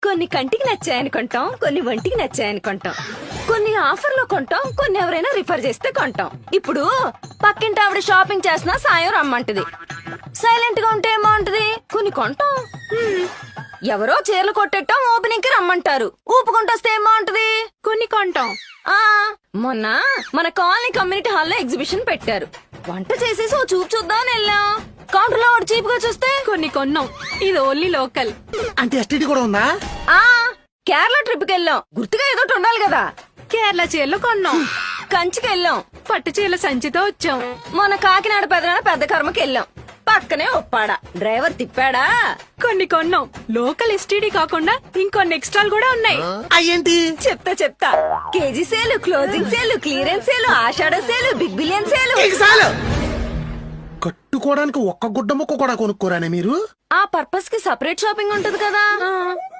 కొన్ని కంటికి నచ్చాయని కొంటాం, కొన్ని ఒంటికి నచ్చాయని కొంటాం, కొన్ని ఆఫర్లో కొంటాం, కొన్ని ఎవరైనా రిఫర్ చేస్తే కొంటాం. ఇప్పుడు పక్కింటి ఆవిడ షాపింగ్ చేసినా సాయం రమ్మంటది. సైలెంట్ గా ఉంటే ఏమంటది? కొన్ని కొంటాం. ఎవరో చీరలు కొట్టేటం ఓపెనింగ్ కి రమ్మంటారు. ఊపుకుంటొస్తే ఏమంటది? కొన్ని కొంటాం. ఆ మొన్న మన కాలనీ కమ్యూనిటీ హాల్లో ఎగ్జిబిషన్ పెట్టారు. వంట చేసేసి ఓ చూపు చూద్దామని వెళ్ళాం. కౌంటర్ లో చీప్ గా చూస్తే కొన్ని కొన్నాం. ఇది ఓన్లీ లోకల్. అంటే ఎస్టీడీ కూడా ఉందా? ఆ కేరళ ట్రిప్ కి వెళ్ళాం. గుర్తుగా ఏదో ఉండాలి కదా. కేరళ చీరలు కొన్నాం. కంచికి వెళ్ళాం. పట్టు చీరల సంచితో వచ్చాం. మన కాకినాడ పెద్ద కర్మకి వెళ్ళాం. పక్కనే ఒప్పాడా డ్రైవర్ తిప్పాడా. కొన్ని కొన్నాం. లోకల్ ఎస్టీడీ కాకుండా ఇంకొన్ని ఎక్స్ట్రాలు కూడా ఉన్నాయి. అయ్యేంటి? చెప్తా KG sale, closing sale, clearance sale, ఆషాఢ సేలు, బిగ్ బిలియన్ సేలు. చాలు. కట్టుకోవడానికి ఒక్క గుడ్డ ముక్క కూడా కొనుక్కోరానే మీరు? ఆ పర్పస్ కి సపరేట్ షాపింగ్ ఉంటది కదా.